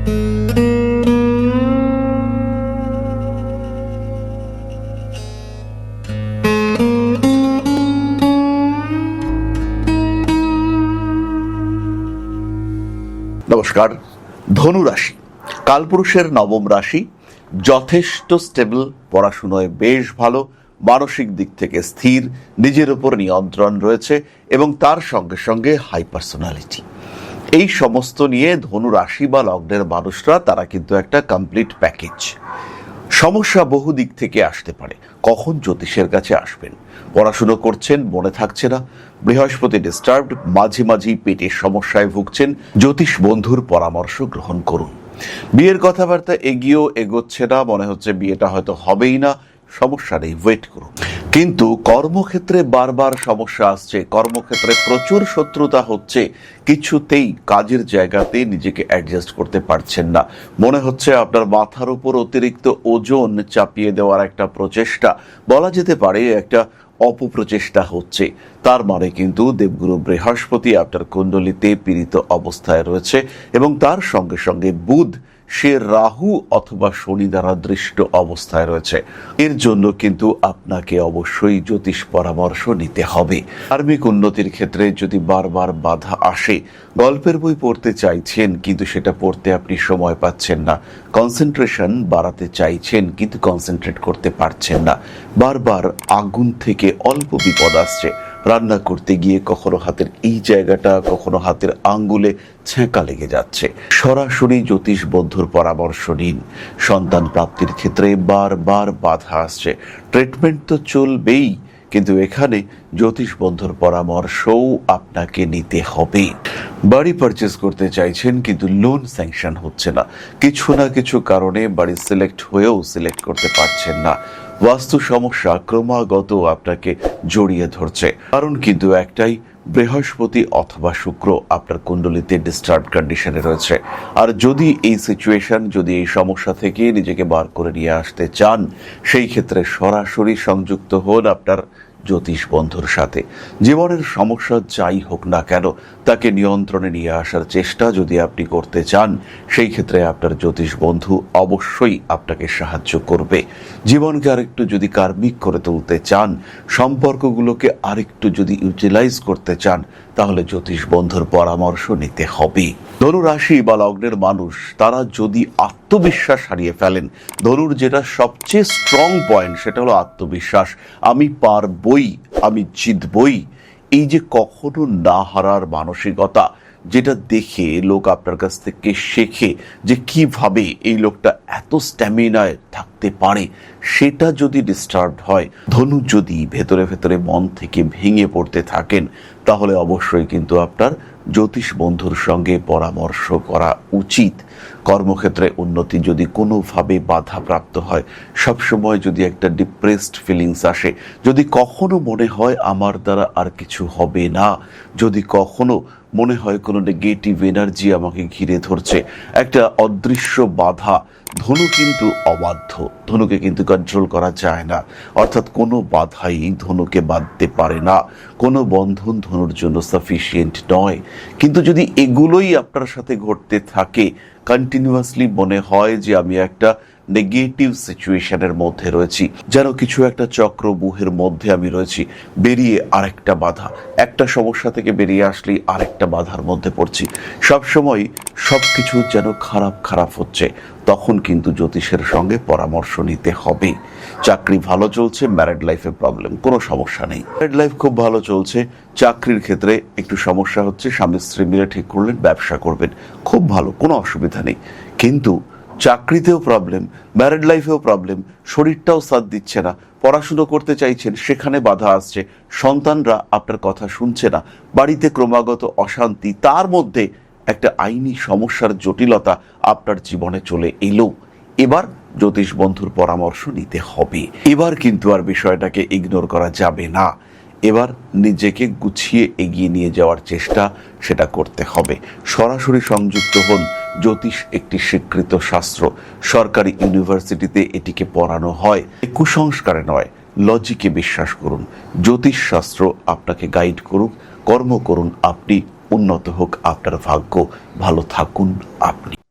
নমস্কার। ধনু রাশি কালপুরুষের নবম রাশি, যথেষ্ট স্টেবল, পড়াশুনোয় বেশ ভালো, মানসিক দিক থেকে স্থির, নিজের উপর নিয়ন্ত্রণ রয়েছে এবং তার সঙ্গে সঙ্গে হাই পার্সোনালিটি। এই সমস্ত নিয়ে ধনু রাশি বা লগ্নের মানুষরা তারা কিন্তু একটা কমপ্লিট প্যাকেজ। সমস্যা বহু দিক থেকে আসতে পারে। কখন জ্যোতিষের কাছে আসবেন? পড়াশুনো করছেন, মনে থাকছে না, বৃহস্পতি ডিস্টার্বড, মাঝে মাঝেই পেটের সমস্যায় ভুগছেন, জ্যোতিষ বন্ধুর পরামর্শ গ্রহণ করুন। বিয়ের কথাবার্তা এগোচ্ছে না, মনে হচ্ছে বিয়েটা হয়তো হবেই না, সমস্যা নেই, ওয়েট করুন। কিন্তু কর্মক্ষেত্রে বারবার সমস্যা আসছে, কর্মক্ষেত্রে প্রচুর শত্রুতা হচ্ছে, কিছুতেই কাজের জায়গাতে নিজেকে অ্যাডজাস্ট করতে পারছেন না। মনে হচ্ছে আপনার মাথার উপর অতিরিক্ত ওজন চাপিয়ে দেওয়ার একটা প্রচেষ্টা, বলা যেতে পারে একটা অপপ্রচেষ্টা হচ্ছে। তার মানে কিন্তু দেবগুরু বৃহস্পতি আপনার কুণ্ডলিতে পীড়িত অবস্থায় রয়েছে এবং তার সঙ্গে সঙ্গে বুধ সে রাহু অথবা শনি দ্বারা দৃষ্ট অবস্থায় রয়েছে। এর জন্য কিন্তু আপনাকে অবশ্যই জ্যোতিষ পরামর্শ নিতে হবে। ধার্মিক উন্নতির ক্ষেত্রে যদি বারবার বাধা আসে, গল্পের বই পড়তে চাইছেন কিন্তু সেটা পড়তে আপনি সময় পাচ্ছেন না, কনসেন্ট্রেশন বাড়াতে চাইছেন কিন্তু কনসেন্ট্রেট করতে পারছেন না, বারবার আগুন থেকে অল্প বিপদ আসছে, রান্না করতে গিয়ে কখনো হাতের এই জায়গাটা, কখনো হাতের আঙ্গুলে ছ্যাঁকা লেগে যাচ্ছে, সরাসরি জ্যোতিষ বন্ধুর পরামর্শ নিন। সন্তান প্রাপ্তির ক্ষেত্রে বারবার বাধা আসছে, ট্রিটমেন্ট তো চলবেই, কিন্তু এখানে জ্যোতিষ বন্ধুর পরামর্শও আপনাকে নিতে হবে। বাড়ি পারচেস করতে চাইছেন কিন্তু লোন স্যাংশন হচ্ছে না, কিছু না কিছু কারণে বাড়ি সিলেক্ট হয়েও সিলেক্ট করতে পারছেন না। বাস্তু সমস্যা ক্রমাগত আপনাকে জড়িয়ে ধরছে, কারণ কিন্তু একটাই, বৃহস্পতি অথবা শুক্র আপনার কুণ্ডলিতে ডিস্টার্ব কন্ডিশনে রয়েছে। আর যদি এই সিচুয়েশন, যদি এই সমস্যা থেকে নিজেকে বার করে নিয়ে আসতে চান, সেই ক্ষেত্রে সরাসরি সংযুক্ত হন আপনার জ্যোতিষ বন্ধুর সাথে। জীবনের সমস্যা যাই হোক না কেন, তাকে নিয়ন্ত্রণে নিয়ে আসার চেষ্টা যদি আপনি করতে চান, সেই ক্ষেত্রে আপনার জ্যোতিষ বন্ধু অবশ্যই আপনাকে সাহায্য করবে। জীবনকে আরেকটু যদি কার্মিক করে তুলতে চান, সম্পর্কগুলোকে আরেকটু যদি ইউটিলাইজ করতে চান, তাহলে জ্যোতিষ বন্ধুর পরামর্শ নিতে হবে। ধনু রাশি বা লগ্নের মানুষ তারা যদি আত্মবিশ্বাস হারিয়ে ফেলেন, ধনুর যেটা সবচেয়ে স্ট্রং পয়েন্ট সেটা হলো আত্মবিশ্বাস। আমি পারবই, আমি জিতবই, এই যে কখনো না হারার মানসিকতা, যেটা দেখে লোক আপনার কাছ থেকে শেখে যে কিভাবে এই লোকটা এত স্ট্যামিনায় থাকতে পারে, সেটা যদি ডিস্টার্বড হয়, ধনু যদি ভেতরে ভেতরে মন থেকে ভেঙে পড়তে থাকেন, তাহলে অবশ্যই কিন্তু আপনার জ্যোতিষ বন্ধুর সঙ্গে পরামর্শ করা উচিত। কর্মক্ষেত্রে উন্নতি যদি কোনোভাবে বাধাপ্রাপ্ত হয়, সবসময় যদি একটা ডিপ্রেসড ফিলিংস আসে, যদি কখনো মনে হয় আমার দ্বারা আর কিছু হবে না, যদি কখনো মনে হয় কোনো নেগেটিভ এনার্জি আমাকে ঘিরে ধরছে, একটা অদৃশ্য বাধা, ধনু কিন্তু অবাধ্য, ধনুকে কিন্তু কন্ট্রোল করা যায় না, অর্থাৎ কোনো বাধাই ধনুকে বাঁধতে পারে না, কোনো বন্ধন ধনুর জন্য সাফিসিয়েন্ট নয়। কিন্তু যদি এগুলোই আপনার সাথে ঘটতে থাকে, কন্টিনিউয়াসলি মনে হয় যে আমি একটা নেগেটিভ সিচুয়েশনের মধ্যে রয়েছি, যেন কিছু একটা চক্রব্যূহের মধ্যে আমি রয়েছি, বেরিয়ে আরেকটা বাধা, একটা সমস্যা থেকে বেরিয়ে আসলেই আরেকটা বাধার মধ্যে পড়ছি, সবসময় সবকিছু যেন খারাপ খারাপ হচ্ছে, তখন কিন্তু জ্যোতিষের সঙ্গে পরামর্শ নিতে হবে। চাকরি ভালো চলছে, ম্যারিড লাইফে প্রবলেম, কোনো সমস্যা নেই। ম্যারিড লাইফ খুব ভালো চলছে, চাকরির ক্ষেত্রে একটু সমস্যা হচ্ছে, স্বামী স্ত্রী মিলে ঠিক করলেন ব্যবসা করবেন, খুব ভালো, কোনো অসুবিধা নেই। কিন্তু চাকরিতেও প্রবলেম, ম্যারিড লাইফেও প্রবলেম, শরীরটাও সাথ দিচ্ছে না, পড়াশুনো করতে চাইছেন সেখানে বাধা আসছে, সন্তানরা আপনার কথা শুনছে না, বাড়িতে ক্রমাগত অশান্তি, তার মধ্যে একটা আইনি সমস্যার জটিলতা আপনার জীবনে চলে এলো। এবার জ্যোতিষ বন্ধুর পরামর্শ নিতে হবে। এবার কিন্তু আর বিষয়টাকে ইগনোর করা যাবে না, এবার নিজেকে গুছিয়ে এগিয়ে নিয়ে যাওয়ার চেষ্টা সেটা করতে হবে। সরাসরি সংযুক্ত হন। জ্যোতিষ একটি স্বীকৃত শাস্ত্র, সরকারি ইউনিভার্সিটিতে এটিকে পড়ানো হয়, কুসংস্কারে নয়, লজিকে বিশ্বাস করুন। জ্যোতিষ শাস্ত্র আপনাকে গাইড করুক, কর্ম করুন আপনি, উন্নত হোক আপনার ভাগ্য, ভালো থাকুন আপনি।